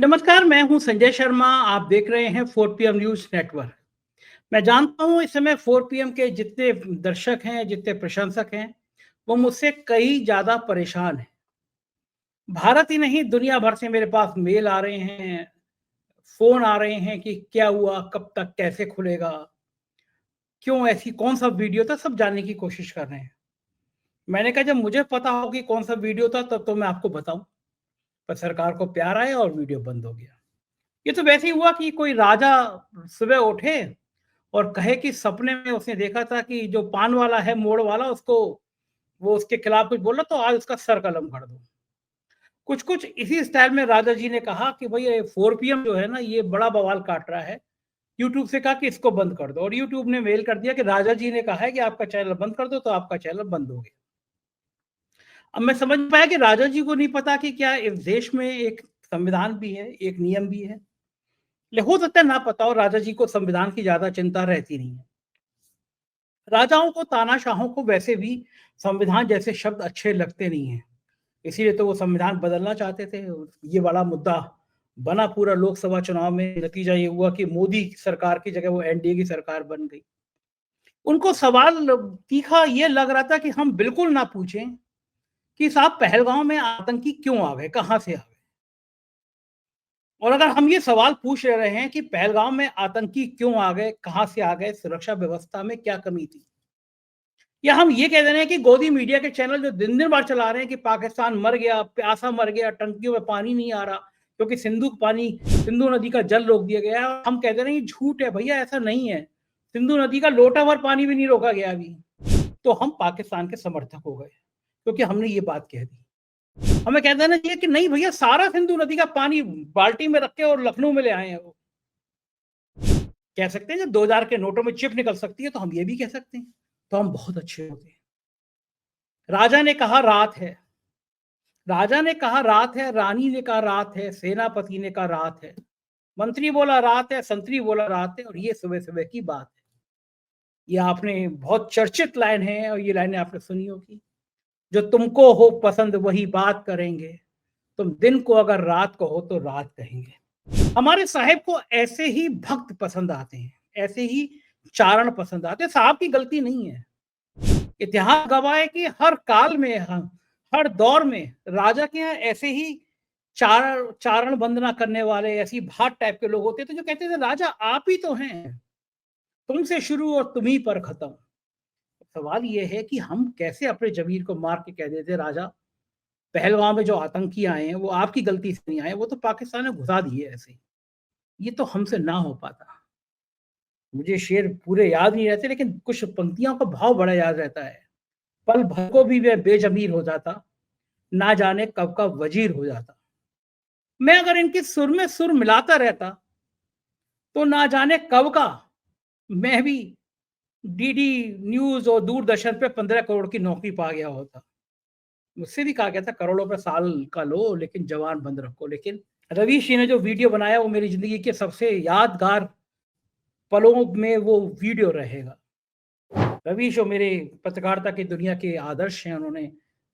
नमस्कार, मैं हूं संजय शर्मा। आप देख रहे हैं 4 PM न्यूज़ नेटवर्क। मैं जानता हूं इस समय 4 PM के जितने दर्शक हैं, जितने प्रशंसक हैं, वो मुझसे कई ज़्यादा परेशान हैं। भारत ही नहीं, दुनिया भर से मेरे पास मेल आ रहे हैं, फ़ोन आ रहे हैं कि क्या हुआ, कब तक, कैसे खुलेगा, क्यों ऐसी कौन-सा वीडियो था, सब जानने की कोशिश कर रहे हैं। मैंने कहा जब मुझे पता हो कि कौन-सा वीडियो था तब तो मैं आपको बताऊँ, पर सरकार को प्यार आया और वीडियो बंद हो गया। ये तो वैसे ही हुआ कि कोई राजा सुबह उठे और कहे कि सपने में उसने देखा था कि जो पान वाला है, मोड़ वाला, उसको वो उसके खिलाफ कुछ बोला तो आज उसका सर कलम कर दो। कुछ-कुछ इसी स्टाइल में राजा जी ने कहा कि भई ये 4 PM जो है ना, ये बड़ा बवाल काट रहा है। यूट्यूब से कहा कि इसको बंद कर दो और यूट्यूब ने मेल कर दिया कि राजा जी ने कहा है कि आपका चैनल बंद कर दो, तो आपका चैनल बंद हो गया। अब मैं समझ पाया कि राजा जी को नहीं पता कि क्या इस देश में एक संविधान भी है, एक नियम भी है। हो सकता है ना पता हो, राजा जी को संविधान की ज़्यादा चिंता रहती नहीं है। राजाओं को, तानाशाहों को वैसे भी संविधान जैसे शब्द अच्छे लगते नहीं हैं। इसीलिए तो वो संविधान बदलना चाहते थे और ये बड़ा मुद्दा बना पूरा लोकसभा चुनाव में। नतीजा ये हुआ कि मोदी सरकार की जगह वो एनडीए की सरकार बन गई। उनको सवाल तीखा ये लग रहा था कि हम बिल्कुल ना पूछें कि साहब पहलगाँव में आतंकी क्यों आ गए? कहाँ से आ गए? और अगर हम ये सवाल पूछ रहे हैं कि पहलगाम में आतंकी क्यों आ गए, कहाँ से आ गए, सुरक्षा व्यवस्था में क्या कमी थी? या हम ये कह दे रहे हैं कि गोदी मीडिया के चैनल जो दिन-दिन भर चला रहे हैं कि पाकिस्तान मर गया, प्यासा मर गया, टंकियों में पानी नहीं आ रहा, क्योंकि सिंधु नदी का जल रोक दिया गया है। और हम कहते रहे हैं झूठ है भैया, ऐसा नहीं है। सिंधु नदी का लोटा भर पानी भी नहीं रोका गया अभी। तो हम पाकिस्तान के समर्थक हो गए, क्योंकि हमने ये बात कह दी। हमें कह देना चाहिए कि नहीं भैया, सारा सिंधु नदी का पानी बाल्टी में रख के और लखनऊ में ले आए हैं वो। कह सकते हैं जब 2000 के नोटों में चिप निकल सकती है तो हम ये भी कह सकते हैं, तो हम बहुत अच्छे होते हैं। राजा ने कहा रात है, राजा ने कहा रात है, रानी ने कहा रात है, सेनापति ने कहा रात है, मंत्री बोला रात है, संतरी बोला रात है, और ये सुबह सुबह की बात है। ये आपने बहुत चर्चित लाइन है और ये लाइनें आपने सुनी होगी। जो तुमको हो पसंद वही बात करेंगे, तुम दिन को अगर रात कहो तो रात कहेंगे। हमारे साहेब को ऐसे ही भक्त पसंद आते हैं, ऐसे ही चारण पसंद आते हैं। साहब की गलती नहीं है। इतिहास गवाह है कि हर काल में, हर दौर में राजा के यहाँ ऐसे ही चारण वंदना करने वाले, ऐसी भाट टाइप के लोग होते थे जो कहते थे राजा आप ही तो हैं, तुमसे शुरू और तुम ही पर खत्म। सवाल ये है कि हम कैसे अपने जमीर को मार के कह देते राजा पहलगाम में जो आतंकी आए हैं वो आपकी गलती से नहीं आए, वो तो पाकिस्तान ने घुसा दिए ऐसे ही। ये तो हमसे ना हो पाता। मुझे शेर पूरे याद नहीं रहते, लेकिन कुछ पंक्तियों का भाव बड़ा याद रहता है। पल भर को भी वह बेजमीर हो जाता, ना जाने कब का वजीर हो जाता। मैं अगर इनके सुर में सुर मिलाता रहता तो ना जाने कब का मैं भी डीडी न्यूज और दूरदर्शन पे 15 करोड़ की नौकरी पा गया होता। मुझसे भी कहा गया था करोड़ों पे साल का लो लेकिन जवान बंद रखो। लेकिन रवीश जी ने जो वीडियो बनाया वो मेरी जिंदगी के सबसे यादगार पलों में वो वीडियो रहेगा। रवीश जो मेरे पत्रकारिता की दुनिया के आदर्श हैं, उन्होंने,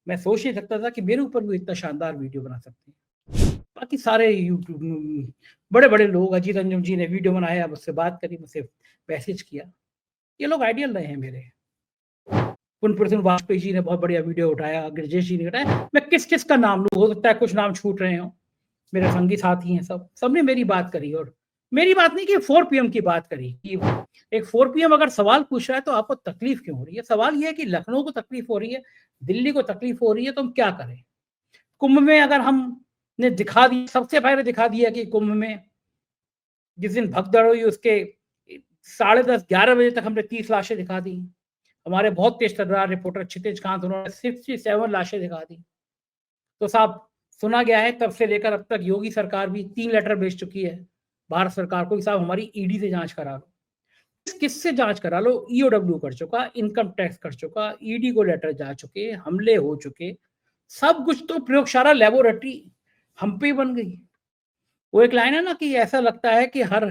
मैं सोच नहीं सकता था कि मेरे ऊपर भी इतना शानदार वीडियो बना सकते हैं। बाकी सारे यूट्यूब बड़े-बड़े लोग, अजीत अंजुम जी ने वीडियो बनाया, मुझसे बात करी, मुझसे मैसेज किया। ये लोग आइडियल रहे हैं मेरे। पुन वाजपेयी जी ने बहुत बढ़िया वीडियो उठाया, गिरिजेश जी ने उठाया। मैं किस-किस का नाम लूँ? हो सकता है कुछ नाम छूट रहे हों। मेरे संगी साथी हैं सब, सबने मेरी बात करी और मेरी बात नहीं कि 4 PM की बात करी कि एक 4 PM अगर सवाल पूछ रहा है तो आपको तकलीफ क्यों हो रही है? सवाल ये है कि लखनऊ को तकलीफ हो रही है, दिल्ली को तकलीफ हो रही है, तो हम क्या करें? कुंभ में अगर हमने दिखा दी, सबसे पहले दिखा दिया कि कुंभ में जिस दिन भगदड़ हुई उसके 10:30-11 बजे तक हमने 30 लाशें दिखा दी। हमारे बहुत तेज तर्रार रिपोर्टर क्षितिज कांत, उन्होंने 67 लाशें दिखा दी। तो साहब, सुना गया है तब से लेकर अब तक योगी सरकार भी 3 लेटर भेज चुकी है भारत सरकार को कि साहब हमारी ईडी से जांच करा लो। किससे जांच करा लो? ईओडब्ल्यू कर चुका, इनकम टैक्स कर चुका, ईडी को लेटर जा चुके, हमले हो चुके, सब कुछ। तो प्रयोगशाला लेबोरेटरी हम पे बन गई। वो एक लाइन है ना कि ऐसा लगता है कि हर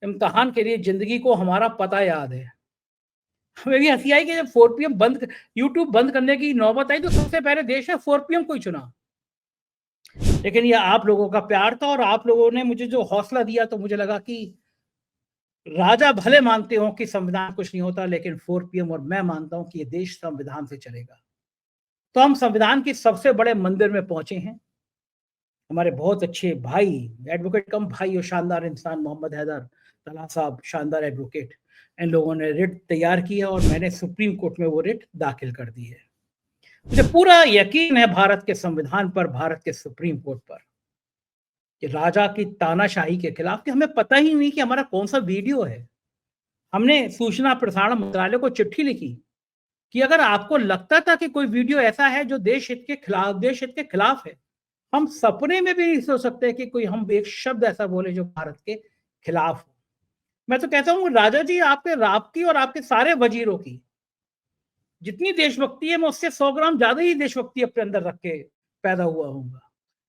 इम्तिहान के लिए जिंदगी को हमारा पता याद है। हमें भी हंसी आई कि जब 4 PM यूट्यूब बंद करने की नौबत आई तो सबसे पहले देश ने 4 PM को ही चुना। लेकिन ये आप लोगों का प्यार था और आप लोगों ने मुझे जो हौसला दिया, तो मुझे लगा कि राजा भले मानते हो कि संविधान कुछ नहीं होता, लेकिन 4 पीएम और मैं मानता हूं कि ये देश संविधान से चलेगा। तो हम संविधान के सबसे बड़े मंदिर में पहुंचे हैं। हमारे बहुत अच्छे भाई, एडवोकेट कम भाई और शानदार इंसान मोहम्मद हैदर तला साहब, शानदार एडवोकेट, इन लोगों ने रिट तैयार किया और मैंने सुप्रीम कोर्ट में वो रिट दाखिल कर दी है। मुझे पूरा यकीन है भारत के संविधान पर, भारत के सुप्रीम कोर्ट पर, कि राजा की तानाशाही के खिलाफ, कि हमें पता ही नहीं कि हमारा कौन सा वीडियो है। हमने सूचना प्रसारण मंत्रालय को चिट्ठी लिखी कि अगर आपको लगता था कि कोई वीडियो ऐसा है जो देश हित के खिलाफ है, हम सपने में भी नहीं सोच सकते कि कोई हम एक शब्द ऐसा बोले जो भारत के खिलाफ हो। मैं तो कहता हूं राजा जी, आपकी और आपके सारे वजीरों की जितनी देशभक्ति है, मैं उससे 100 ग्राम ज्यादा ही देशभक्ति अपने अंदर रख के पैदा हुआ हूँ।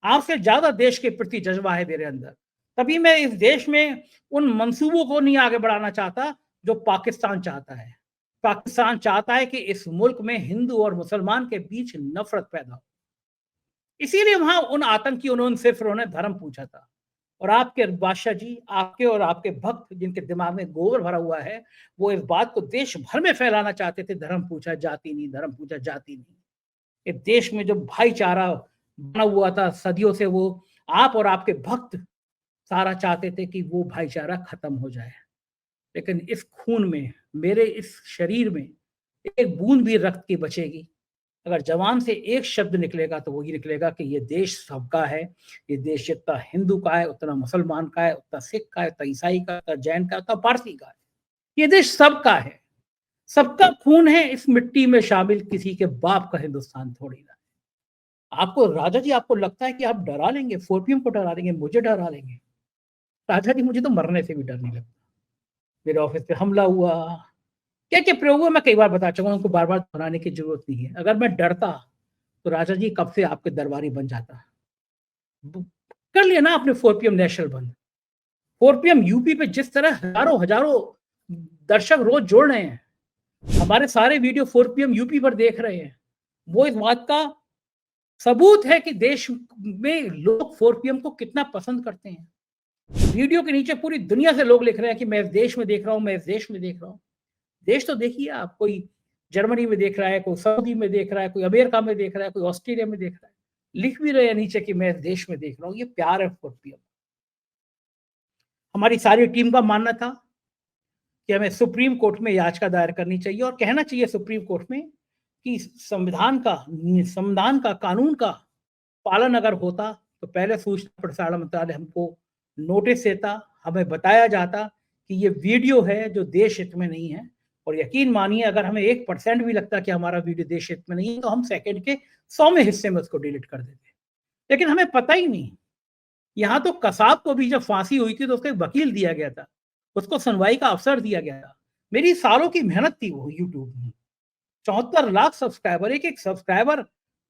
आपसे ज्यादा देश के प्रति जज्बा है मेरे अंदर। तभी मैं इस देश में उन मंसूबों को नहीं आगे बढ़ाना चाहता जो पाकिस्तान चाहता है। पाकिस्तान चाहता है कि इस मुल्क में हिंदू और मुसलमान के बीच नफरत पैदा हो। इसीलिए वहां उन आतंकियों ने, उन सिफरों ने धर्म पूछा था। और आपके बादशाह जी, आपके और आपके भक्त जिनके दिमाग में गोबर भरा हुआ है, वो इस बात को देश भर में फैलाना चाहते थे, धर्म पूछा जाति नहीं, धर्म पूछा जाति नहीं। इस देश में जो भाईचारा बना हुआ था सदियों से, वो आप और आपके भक्त सारा चाहते थे कि वो भाईचारा खत्म हो जाए। लेकिन इस खून में, मेरे इस शरीर में एक बूंद भी रक्त की बचेगी। अगर जवान से एक शब्द निकलेगा तो वही निकलेगा कि ये देश सबका है। ये देश जितना हिंदू का है, उतना मुसलमान का है, उतना सिख का है, उतना ईसाई का, उतना जैन का, उतना पारसी का है। ये देश सबका है, सबका खून है इस मिट्टी में शामिल, किसी के बाप का हिंदुस्तान थोड़ी ना। आपको राजा जी, आपको लगता है कि आप डरा लेंगे, 4 पीएम को डरा लेंगे, मुझे डरा लेंगे? राजा जी, मुझे तो मरने से भी डर नहीं लगता। मेरे ऑफिस पे हमला हुआ, क्या क्या प्रयोग हुआ, मैं कई बार बता चुका हूं, उनको बार बार दोहराने की जरूरत नहीं है। अगर मैं डरता तो राजा जी कब से आपके दरबारी बन जाता। कर लिया ना आपने 4 पीएम नेशनल बंद। 4 पीएम यूपी पे जिस तरह हजारों हजारों दर्शक रोज जोड़ रहे हैं, हमारे सारे वीडियो 4 पीएम यूपी पर देख रहे हैं, वो इस बात का सबूत है कि देश में लोग 4 पीएम को कितना पसंद करते हैं। वीडियो के नीचे पूरी दुनिया से लोग लिख रहे हैं कि मैं इस देश में देख रहा हूं, मैं इस देश में देख रहा हूं। देश तो देखिए आप, कोई जर्मनी में देख रहा है, कोई सऊदी में देख रहा है, कोई अमेरिका में देख रहा है, कोई ऑस्ट्रेलिया में देख रहा है, लिख भी रहे हैं नीचे कि मैं इस देश में देख रहा हूं। ये प्यार है 4 पीएम। हमारी सारी टीम का मानना था कि हमें सुप्रीम कोर्ट में याचिका दायर करनी चाहिए और कहना चाहिए सुप्रीम कोर्ट में कि संविधान का, कानून का पालन अगर होता तो पहले सूचना प्रसारण मंत्रालय हमको नोटिस देता, हमें बताया जाता कि ये वीडियो है जो देश हित में नहीं है। और यकीन मानिए, अगर हमें 1% भी लगता कि हमारा वीडियो देश हित में नहीं है, तो हम सेकंड के 100वें हिस्से में उसको डिलीट कर देते। लेकिन हमें पता ही नहीं। यहाँ तो कसाब को भी जब फांसी हुई थी तो उसको एक वकील दिया गया था, उसको सुनवाई का अवसर दिया गया था। मेरी सालों की मेहनत थी वो यूट्यूब में, 74 लाख सब्सक्राइबर, एक एक सब्सक्राइबर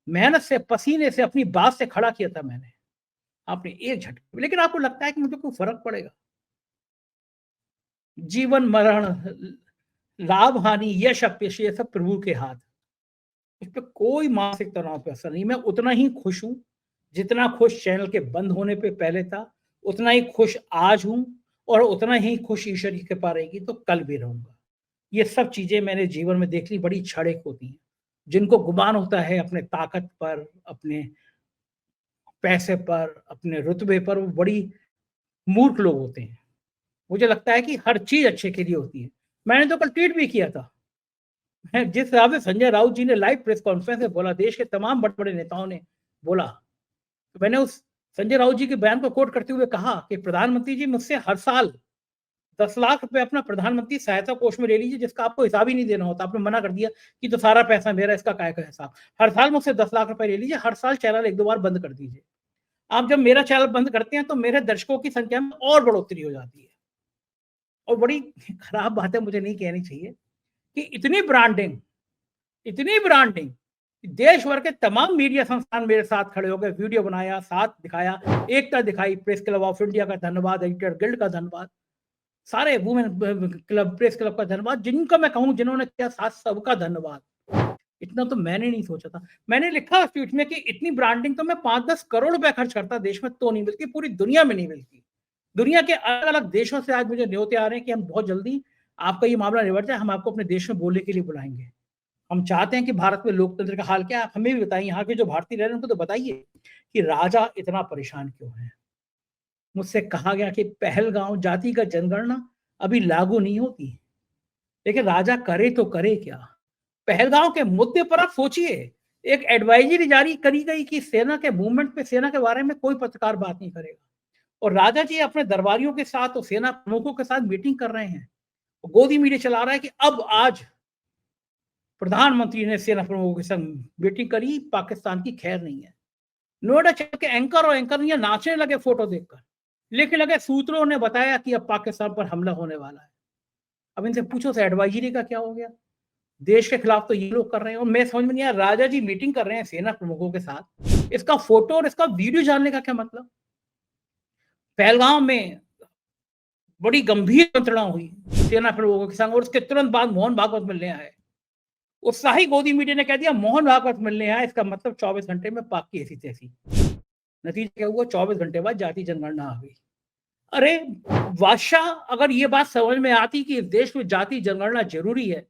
मेहनत से, पसीने से, अपनी बात से खड़ा किया था मैंने। आपने एक झटके, लेकिन आपको लगता है कि मुझे कोई फर्क पड़ेगा? जीवन मरण, लाभ हानि, यश अपयश, ये सब प्रभु के हाथ। इस पे कोई मानसिक तनाव पे असर नहीं। मैं उतना ही खुश हूं जितना खुश चैनल के बंद होने पे पहले था, उतना ही खुश आज हूं, और उतना ही खुश ईश्वर की कृपा रहेगी तो कल भी रहूंगा। ये सब चीजें मैंने जीवन में देख ली, बड़ी क्षणिक होती हैं। जिनको गुमान होता है अपने ताकत पर, अपने पैसे पर, अपने रुतबे पर, वो बड़ी मूर्ख लोग होते हैं। मुझे लगता है कि हर चीज अच्छे के लिए होती है। मैंने तो कल ट्वीट भी किया था, जिस हिसाब से संजय राउत जी ने लाइव प्रेस कॉन्फ्रेंस में बोला, देश के तमाम बड़े बड़े नेताओं ने बोला, तो मैंने उस संजय राउत जी के बयान को कोट करते हुए कहा कि प्रधानमंत्री जी, मुझसे हर साल 10 लाख रुपए अपना प्रधानमंत्री सहायता कोष में ले लीजिए, जिसका आपको हिसाब ही नहीं देना होता। आपने मना कर दिया कि तो सारा पैसा मेरा, इसका काय का हिसाब। हर साल मुझसे 10 लाख रुपए ले लीजिए, हर साल चैनल 1-2 बार बंद कर दीजिए। आप जब मेरा चैनल बंद करते हैं तो मेरे दर्शकों की संख्या में और बढ़ोतरी हो जाती है। और बड़ी खराब बात है, मुझे नहीं कहनी चाहिए, कि इतनी ब्रांडिंग, देश भर के तमाम मीडिया संस्थान मेरे साथ खड़े हो गए, वीडियो बनाया, साथ दिखाया, एकता दिखाई। प्रेस क्लब ऑफ इंडिया का धन्यवाद, एडिटर गिल्ड का धन्यवाद, सारे वुमेन क्लब, प्रेस क्लब का धन्यवाद, जिनका मैं कहूं जिन्होंने किया साथ, सबका धन्यवाद। इतना तो मैंने नहीं सोचा था। मैंने लिखा उस ट्वीट में कि इतनी ब्रांडिंग तो मैं 5-10 करोड़ रुपए खर्च करता देश में तो नहीं मिलती, पूरी दुनिया में नहीं मिलती। दुनिया के अलग-अलग देशों से आज मुझे न्योते आ रहे हैं कि हम बहुत जल्दी आपका ये मामला निबट जाए, हम आपको अपने देश में बोलने के लिए बुलाएँगे। हम चाहते हैं कि भारत में लोकतंत्र का हाल क्या है, आप हमें भी बताइए, यहाँ के जो भारतीय रह रहे हैं उनको तो बताइए कि राजा इतना परेशान क्यों है? मुझसे कहा गया कि पहलगाँव जातिगत जनगणना अभी लागू नहीं होती। लेकिन राजा करे तो करे क्या? पहलगाँव के मुद्दे पर आप सोचिए, एक एडवाइजरी जारी करी गई कि सेना के मूवमेंट पे, सेना के बारे में कोई पत्रकार बात नहीं करेगा। और राजा जी अपने दरबारियों के साथ और सेना प्रमुखों के साथ मीटिंग कर रहे हैं। गोदी मीडिया चला रहा है कि अब आज प्रधानमंत्री ने सेना प्रमुखों के संग मीटिंग करी, पाकिस्तान की खैर नहीं है। नोएडा चल के एंकर और एंकरनियां नाचने लगे फोटो देखकर, लिखने लगे सूत्रों ने बताया कि अब पाकिस्तान पर हमला होने वाला है। अब इनसे पूछो तो एडवाइजरी का क्या हो गया? देश के खिलाफ तो ये लोग कर रहे हैं और मैं समझ में नहीं आया, राजा जी मीटिंग कर रहे हैं सेना प्रमुखों के साथ, इसका फोटो और इसका वीडियो जानने का क्या मतलब? पहलगाम में बड़ी गंभीर मंत्रणा हुई सेना प्रमुखों के संग और उसके तुरंत बाद मोहन भागवत मिलने आए। उत्साही गोदी मीडिया ने कह दिया मोहन भागवत मिलने आए, इसका मतलब 24 घंटे में पाक की ऐसी तैसी। नतीजा क्या हुआ? 24 घंटे बाद जाति जनगणना आ गई। अरे बादशाह, अगर ये बात समझ में आती कि इस देश में जाति जनगणना जरूरी है,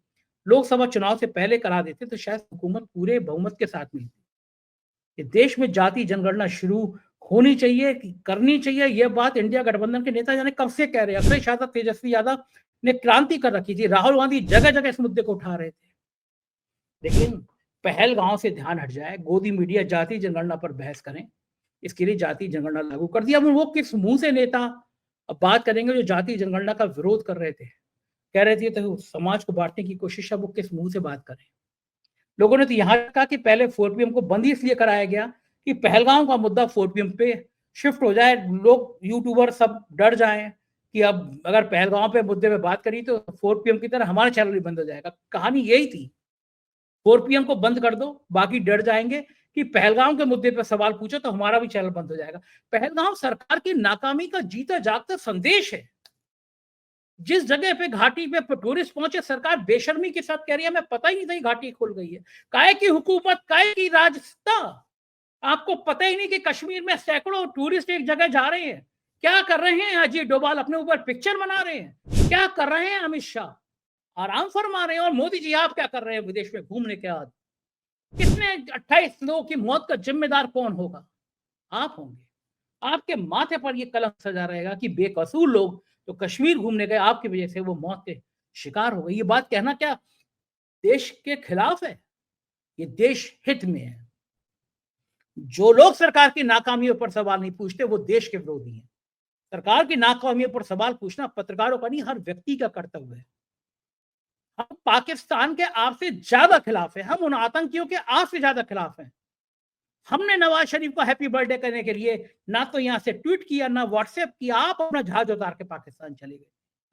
लोकसभा चुनाव से पहले करा देते तो शायद हुकूमत पूरे बहुमत के साथ मिलती। ये देश में जाति जनगणना शुरू होनी चाहिए, करनी चाहिए, यह बात इंडिया गठबंधन के नेता जाने कब से कह रहे हैं। अखिलेश यादव, तेजस्वी यादव ने क्रांति कर रखी थी, राहुल गांधी जगह जगह इस मुद्दे को उठा रहे थे। लेकिन पहलगांव से ध्यान हट जाए, गोदी मीडिया जाति जनगणना पर बहस करें, इसके लिए जाति जनगणना लागू कर दिया। अब वो किस मुंह से नेता अब बात करेंगे जो जाति जनगणना का विरोध कर रहे थे, कह रहे थे तो समाज को बांटने की कोशिश है, वो किस मुंह से बात करें? लोगों ने तो यहाँ कहा कि पहले 4 पीएम को बंद इसलिए कराया गया कि पहलगाम का मुद्दा 4 पीएम पे शिफ्ट हो जाए, लोग यूट्यूबर सब डर जाएं कि अब अगर पहलगाम पे मुद्दे पे बात करी तो 4 पीएम की तरह हमारा चैनल भी बंद हो जाएगा। कहानी यही थी, 4 पीएम को बंद कर दो, बाकी डर जाएंगे कि पहलगाम के मुद्दे पर सवाल पूछो तो हमारा भी चैनल बंद हो जाएगा। पहलगाम सरकार की नाकामी का जीता जागता संदेश है। जिस जगह पे घाटी पे टूरिस्ट पहुंचे, सरकार बेशर्मी के साथ कह रही है मैं पता ही नहीं था घाटी खुल गई है। काहे की हुकूमत, काहे की राजसत्ता? आपको पता ही नहीं कि कश्मीर में सैकड़ों टूरिस्ट एक जगह जा रहे हैं। क्या कर रहे हैं अजय डोभाल? अपने ऊपर पिक्चर बना रहे हैं। क्या कर रहे हैं अमित शाह? आराम फरमा रहे हैं। और मोदी जी आप क्या कर रहे हैं विदेश में घूमने के बाद? कितने 28 लोगों की मौत का जिम्मेदार कौन होगा? आप होंगे। आपके माथे पर यह कलंक सजा रहेगा कि बेकसूर लोग तो कश्मीर घूमने गए, आपकी वजह से वो मौत के शिकार हो गए। ये बात कहना क्या देश के खिलाफ है? ये देश हित में है। जो लोग सरकार की नाकामियों पर सवाल नहीं पूछते वो देश के विरोधी हैं। सरकार की नाकामियों पर सवाल पूछना पत्रकारों का नहीं, हर व्यक्ति का कर्तव्य है। हम पाकिस्तान के आपसे ज्यादा खिलाफ हैं, हम उन आतंकियों के आपसे ज्यादा खिलाफ हैं। हमने नवाज शरीफ को हैप्पी बर्थडे करने के लिए ना तो यहां से ट्वीट किया, ना व्हाट्सएप किया। आप अपना जहाज उतार के पाकिस्तान चले गए।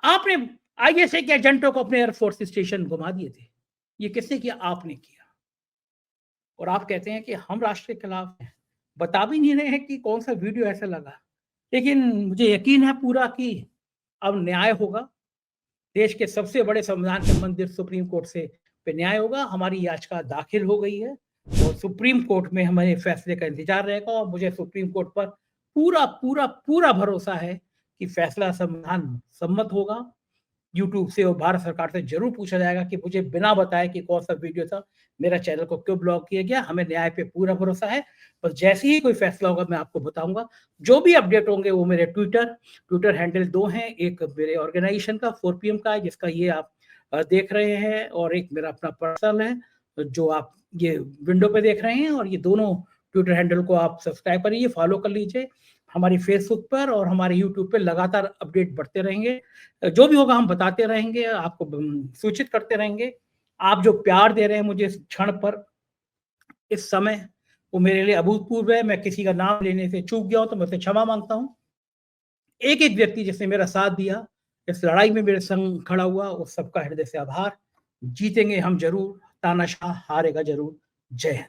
आपने आईएसए के एजेंटों को अपने एयरफोर्स स्टेशन घुमा दिए थे। ये किसने किया? आपने किया। और आप कहते हैं कि हम राष्ट्र के खिलाफ हैं। बता भी नहीं रहे हैं कि कौन सा वीडियो ऐसा लगा। लेकिन मुझे यकीन है पूरा कि अब न्याय होगा। देश के सबसे बड़े संविधान के मंदिर सुप्रीम कोर्ट से पे न्याय होगा। हमारी याचिका दाखिल हो गई है और सुप्रीम कोर्ट में हमारे फैसले का इंतजार रहेगा। और मुझे सुप्रीम कोर्ट पर पूरा पूरा पूरा भरोसा है कि फैसला संविधान सम्मत होगा। यूट्यूब से और भारत सरकार से जरूर पूछा जाएगा कि मुझे बिना बताए कि कौन सा वीडियो था, मेरा चैनल को क्यों ब्लॉक किया गया। हमें न्याय पे पूरा भरोसा है। बस जैसे ही कोई फैसला होगा मैं आपको बताऊंगा। जो भी अपडेट होंगे वो मेरे ट्विटर हैंडल 2 हैं। एक मेरे ऑर्गेनाइजेशन का 4 पीएम का है जिसका ये आप देख रहे हैं, और एक मेरा अपना पर्सनल है जो आप ये विंडो पे देख रहे हैं। और ये दोनों ट्विटर हैंडल को आप सब्सक्राइब करिए, फॉलो कर लीजिए। हमारी फेसबुक पर और हमारे यूट्यूब पे लगातार अपडेट बढ़ते रहेंगे। जो भी होगा हम बताते रहेंगे, आपको सूचित करते रहेंगे। आप जो प्यार दे रहे हैं मुझे इस क्षण पर, इस समय, वो मेरे लिए अभूतपूर्व है। मैं किसी का नाम लेने से चूक गया हूं तो मैं उससे क्षमा मांगता हूं। एक एक व्यक्ति जिसने मेरा साथ दिया, इस लड़ाई में मेरे संग खड़ा हुआ, उस सबका हृदय से आभार। जीतेंगे हम जरूर, तानाशाह हारेगा जरूर। जय हिंद।